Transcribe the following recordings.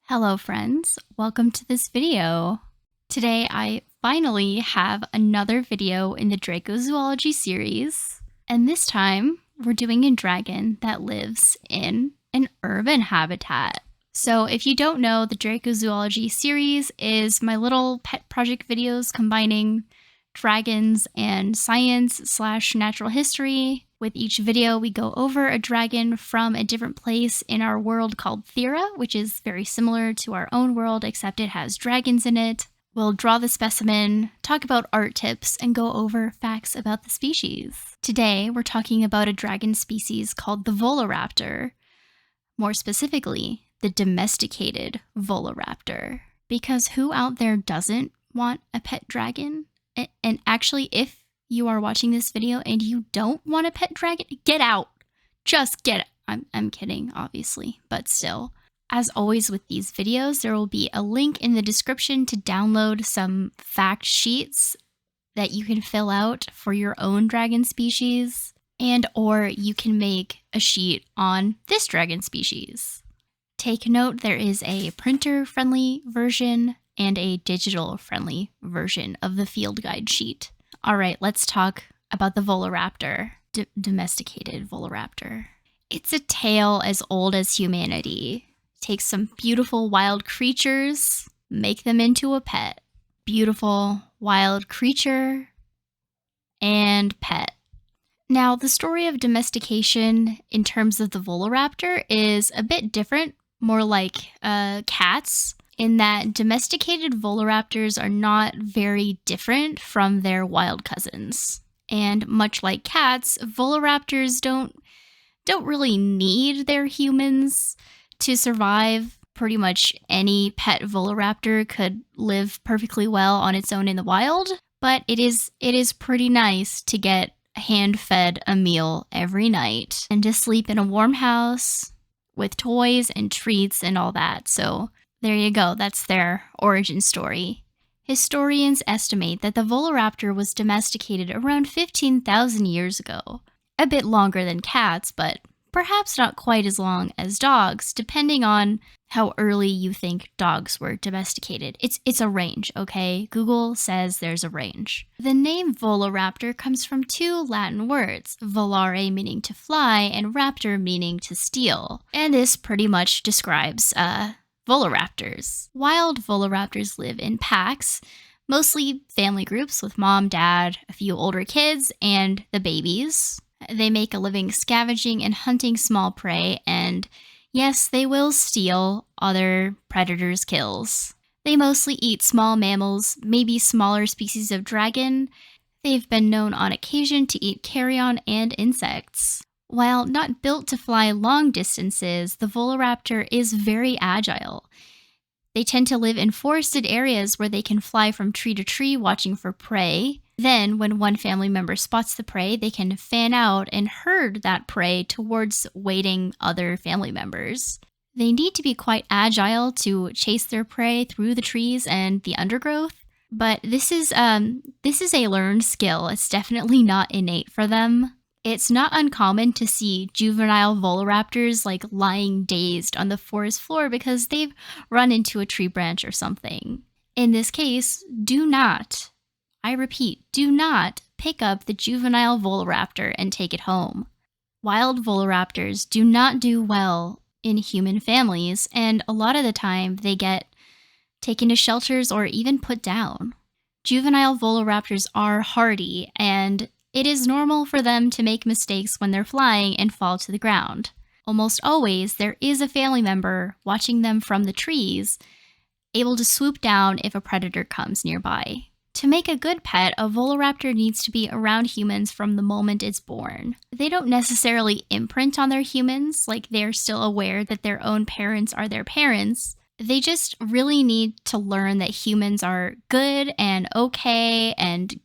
Hello friends, welcome to this video. Today I finally have another video in the dracozoology series, and this time we're doing a dragon that lives in an urban habitat. So if you don't know, the dracozoology series is my little pet project videos combining dragons and science/natural history. With each video, we go over a dragon from a different place in our world called Thera, which is very similar to our own world, except it has dragons in it. We'll draw the specimen, talk about art tips, and go over facts about the species. Today, we're talking about a dragon species called the volaraptor. More specifically, the domesticated volaraptor. Because who out there doesn't want a pet dragon? And actually, if you are watching this video and you don't want a pet dragon, get out. Just get out. I'm kidding, obviously, but still. As always with these videos, there will be a link in the description to download some fact sheets that you can fill out for your own dragon species, and or you can make a sheet on this dragon species. Take note, there is a printer-friendly version and a digital-friendly version of the field guide sheet. All right, let's talk about the volaraptor, domesticated volaraptor. It's a tale as old as humanity. Take some beautiful wild creatures, make them into a pet. Beautiful wild creature and pet. Now, the story of domestication in terms of the volaraptor is a bit different, more like cats, in that domesticated volaraptors are not very different from their wild cousins. And much like cats, volaraptors don't really need their humans to survive. Pretty much any pet volaraptor could live perfectly well on its own in the wild, but it is pretty nice to get hand-fed a meal every night and to sleep in a warm house with toys and treats and all that. So there you go, that's their origin story. Historians estimate that the volaraptor was domesticated around 15,000 years ago. A bit longer than cats, but perhaps not quite as long as dogs, depending on how early you think dogs were domesticated. It's a range, okay? Google says there's a range. The name volaraptor comes from two Latin words, volare meaning to fly and raptor meaning to steal. And this pretty much describes volaraptors. Wild volaraptors live in packs, mostly family groups with mom, dad, a few older kids, and the babies. They make a living scavenging and hunting small prey, and yes, they will steal other predators' kills. They mostly eat small mammals, maybe smaller species of dragon. They've been known on occasion to eat carrion and insects. While not built to fly long distances, the volaraptor is very agile. They tend to live in forested areas where they can fly from tree to tree watching for prey. Then, when one family member spots the prey, they can fan out and herd that prey towards waiting other family members. They need to be quite agile to chase their prey through the trees and the undergrowth, but this is a learned skill. It's definitely not innate for them. It's not uncommon to see juvenile volaraptors lying dazed on the forest floor because they've run into a tree branch or something. In this case, do not, I repeat, do not pick up the juvenile volaraptor and take it home. Wild volaraptors do not do well in human families, and a lot of the time they get taken to shelters or even put down. Juvenile volaraptors are hardy, and it is normal for them to make mistakes when they're flying and fall to the ground. Almost always, there is a family member watching them from the trees, able to swoop down if a predator comes nearby. To make a good pet, a volaraptor needs to be around humans from the moment it's born. They don't necessarily imprint on their humans, they're still aware that their own parents are their parents. They just really need to learn that humans are good and okay and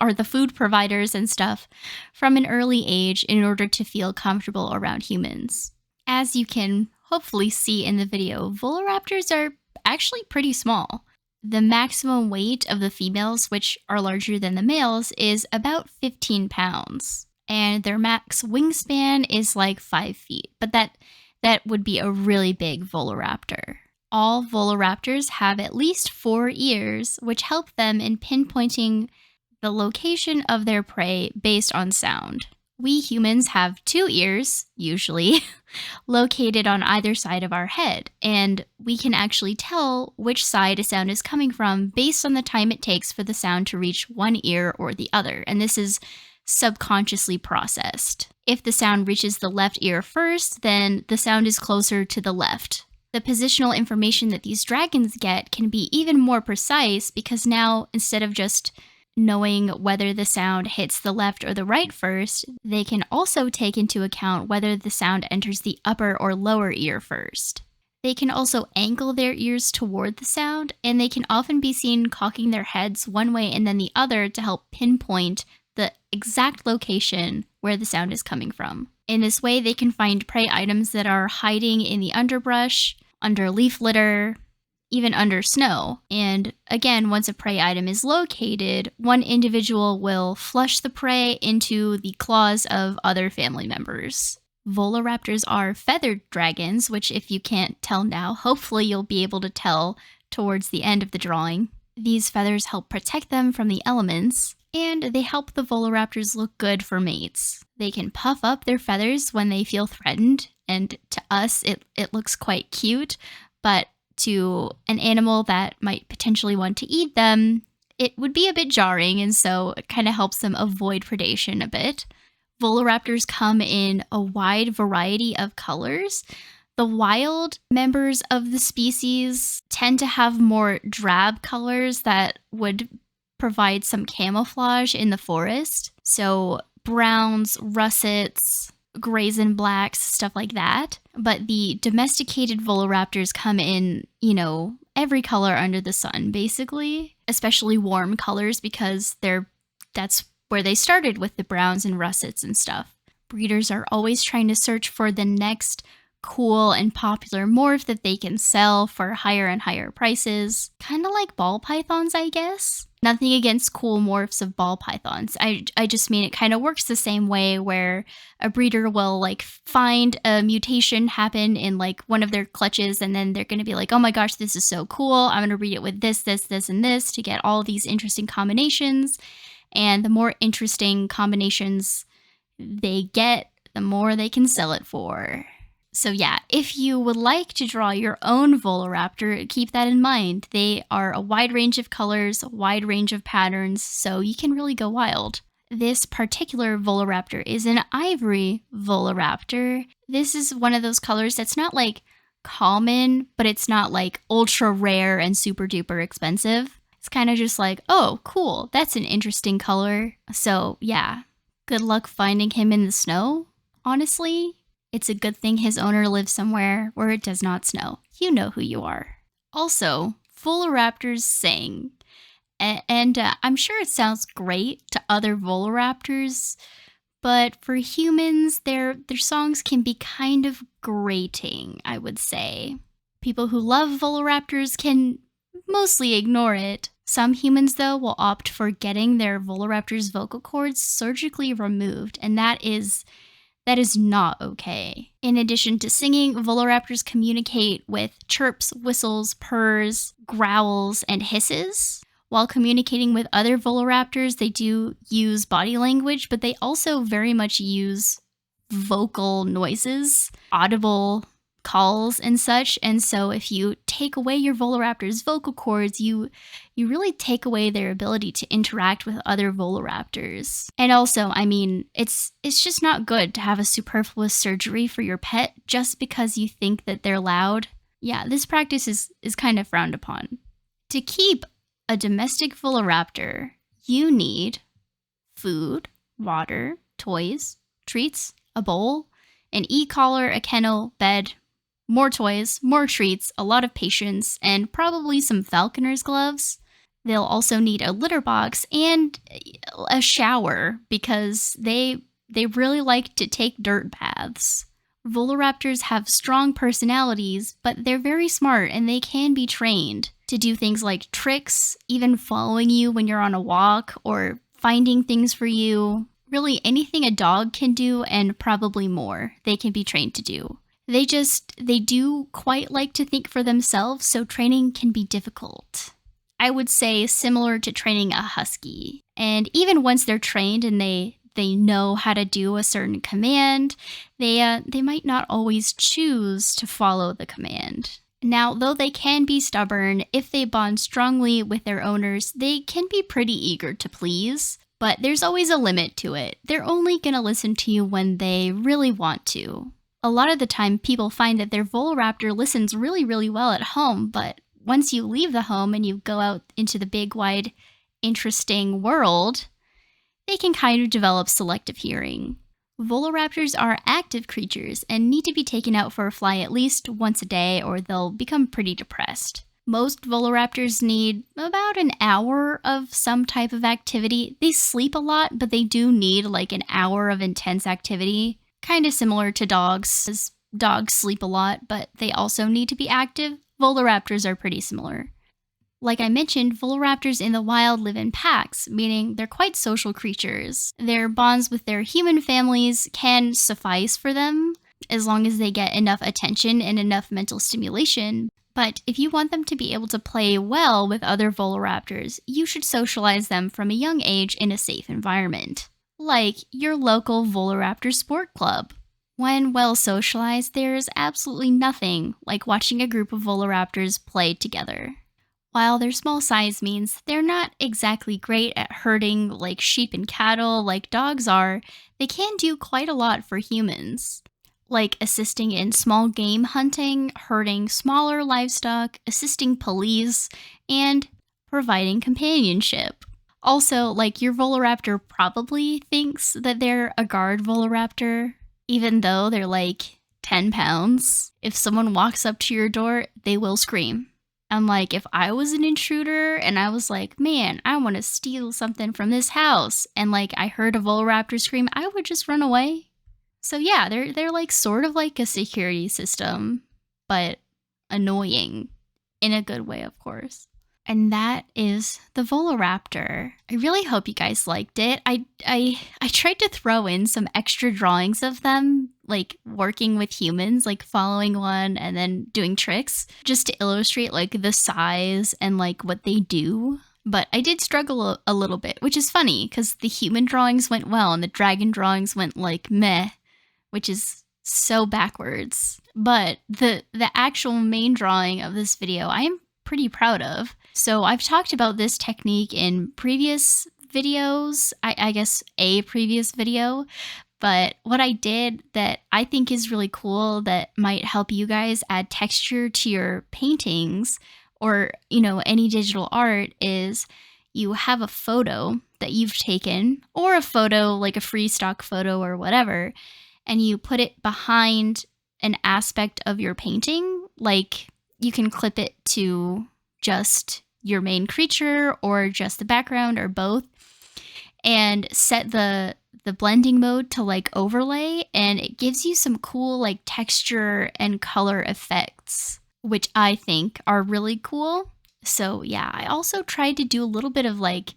are the food providers and stuff from an early age in order to feel comfortable around humans. As you can hopefully see in the video, volaraptors are actually pretty small. The maximum weight of the females, which are larger than the males, is about 15 pounds. And their max wingspan is 5 feet, but that would be a really big volaraptor. All volaraptors have at least 4 ears, which help them in pinpointing the location of their prey based on sound. We humans have 2 ears, usually, located on either side of our head, and we can actually tell which side a sound is coming from based on the time it takes for the sound to reach one ear or the other, and this is subconsciously processed. If the sound reaches the left ear first, then the sound is closer to the left. The positional information that these dragons get can be even more precise because now, instead of just knowing whether the sound hits the left or the right first, they can also take into account whether the sound enters the upper or lower ear first. They can also angle their ears toward the sound, and they can often be seen cocking their heads one way and then the other to help pinpoint the exact location where the sound is coming from. In this way, they can find prey items that are hiding in the underbrush, under leaf litter, even under snow. And again, once a prey item is located, one individual will flush the prey into the claws of other family members. Volaraptors are feathered dragons, which if you can't tell now, hopefully you'll be able to tell towards the end of the drawing. These feathers help protect them from the elements, and they help the volaraptors look good for mates. They can puff up their feathers when they feel threatened, and to us it looks quite cute, but to an animal that might potentially want to eat them, it would be a bit jarring, and so it kind of helps them avoid predation a bit. Volaraptors come in a wide variety of colors. The wild members of the species tend to have more drab colors that would provide some camouflage in the forest. So browns, russets, grays and blacks, stuff like that. But the domesticated volaraptors come in, every color under the sun, basically, especially warm colors because that's where they started with the browns and russets and stuff. Breeders are always trying to search for the next cool and popular morph that they can sell for higher and higher prices. Kind of like ball pythons, I guess. Nothing against cool morphs of ball pythons. I just mean it kind of works the same way where a breeder will find a mutation happen in one of their clutches and then they're going to be like, oh my gosh, this is so cool. I'm going to breed it with this, this, this, and this to get all these interesting combinations. And the more interesting combinations they get, the more they can sell it for. So yeah, if you would like to draw your own volaraptor, keep that in mind. They are a wide range of colors, a wide range of patterns, so you can really go wild. This particular volaraptor is an ivory volaraptor. This is one of those colors that's not common, but it's not ultra rare and super duper expensive. It's kind of just oh, cool, that's an interesting color. So yeah, good luck finding him in the snow, honestly. It's a good thing his owner lives somewhere where it does not snow. You know who you are. Also, volaraptors sing. And I'm sure it sounds great to other volaraptors, but for humans, their songs can be kind of grating, I would say. People who love volaraptors can mostly ignore it. Some humans, though, will opt for getting their volaraptor's vocal cords surgically removed, and that is not okay. In addition to singing, volaraptors communicate with chirps, whistles, purrs, growls, and hisses. While communicating with other volaraptors, they do use body language, but they also very much use vocal noises, audible calls and such. And so if you take away your volaraptor's vocal cords, you really take away their ability to interact with other volaraptors. And also, it's just not good to have a superfluous surgery for your pet just because you think that they're loud. Yeah, this practice is kind of frowned upon. To keep a domestic volaraptor, you need food, water, toys, treats, a bowl, an e-collar, a kennel, bed, more toys, more treats, a lot of patience, and probably some falconer's gloves. They'll also need a litter box and a shower because they really like to take dirt baths. Volaraptors have strong personalities, but they're very smart and they can be trained to do things like tricks, even following you when you're on a walk or finding things for you. Really anything a dog can do and probably more, they can be trained to do. They do quite like to think for themselves, so training can be difficult. I would say similar to training a husky. And even once they're trained and they know how to do a certain command, they might not always choose to follow the command. Now, though they can be stubborn, if they bond strongly with their owners, they can be pretty eager to please. But there's always a limit to it. They're only gonna listen to you when they really want to. A lot of the time, people find that their volaraptor listens really, really well at home, but once you leave the home and you go out into the big, wide, interesting world, they can kind of develop selective hearing. Volaraptors are active creatures and need to be taken out for a fly at least once a day or they'll become pretty depressed. Most volaraptors need about an hour of some type of activity. They sleep a lot, but they do need like an hour of intense activity. Kind of similar to dogs, as dogs sleep a lot, but they also need to be active. Volaraptors are pretty similar. Like I mentioned, volaraptors in the wild live in packs, meaning they're quite social creatures. Their bonds with their human families can suffice for them, as long as they get enough attention and enough mental stimulation. But if you want them to be able to play well with other volaraptors, you should socialize them from a young age in a safe environment, like your local volaraptor sport club. When well socialized, there is absolutely nothing like watching a group of volaraptors play together. While their small size means they're not exactly great at herding like sheep and cattle like dogs are, they can do quite a lot for humans, like assisting in small game hunting, herding smaller livestock, assisting police, and providing companionship. Also, like your volaraptor probably thinks that they're a guard volaraptor, even though they're like 10 pounds. If someone walks up to your door, they will scream. And like if I was an intruder and I was like, man, I want to steal something from this house, and like I heard a volaraptor scream, I would just run away. So yeah, they're like sort of like a security system, but annoying in a good way, of course. And that is the volaraptor. I really hope you guys liked it. I tried to throw in some extra drawings of them, like working with humans, like following one and then doing tricks, just to illustrate like the size and like what they do. But I did struggle a little bit, which is funny because the human drawings went well and the dragon drawings went like meh, which is so backwards. But the actual main drawing of this video, I am pretty proud of. So I've talked about this technique in previous videos, I guess a previous video, but what I did that I think is really cool that might help you guys add texture to your paintings or, you know, any digital art is you have a photo that you've taken or a photo like a free stock photo or whatever, and you put it behind an aspect of your painting. Like you can clip it to just your main creature or just the background or both, and set the blending mode to like overlay, and it gives you some cool like texture and color effects, which I think are really cool. So yeah, I also tried to do a little bit of like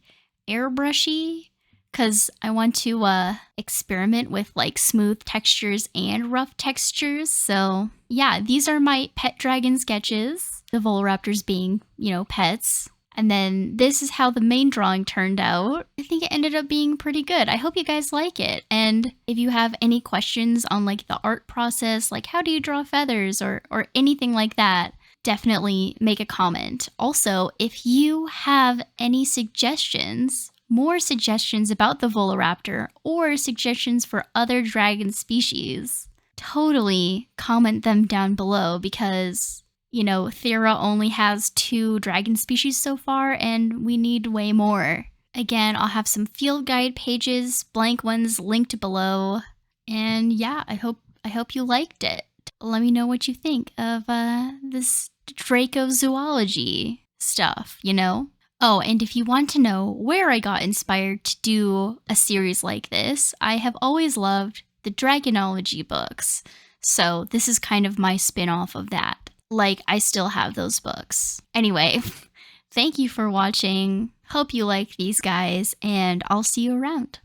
airbrushy because I want to experiment with like smooth textures and rough textures. So yeah, these are my pet dragon sketches, the volaraptors being, you know, pets. And then this is how the main drawing turned out. I think it ended up being pretty good. I hope you guys like it. And if you have any questions on like the art process, like how do you draw feathers or anything like that, definitely make a comment. Also, if you have any suggestions, more suggestions about the volaraptor or suggestions for other dragon species, totally comment them down below because, you know, Thera only has 2 dragon species so far and we need way more. Again, I'll have some field guide pages, blank ones linked below. And yeah, I hope you liked it. Let me know what you think of this dracozoology stuff, you know? Oh, and if you want to know where I got inspired to do a series like this, I have always loved the dragonology books. So this is kind of my spin-off of that. Like, I still have those books. Anyway, thank you for watching. Hope you like these guys, and I'll see you around.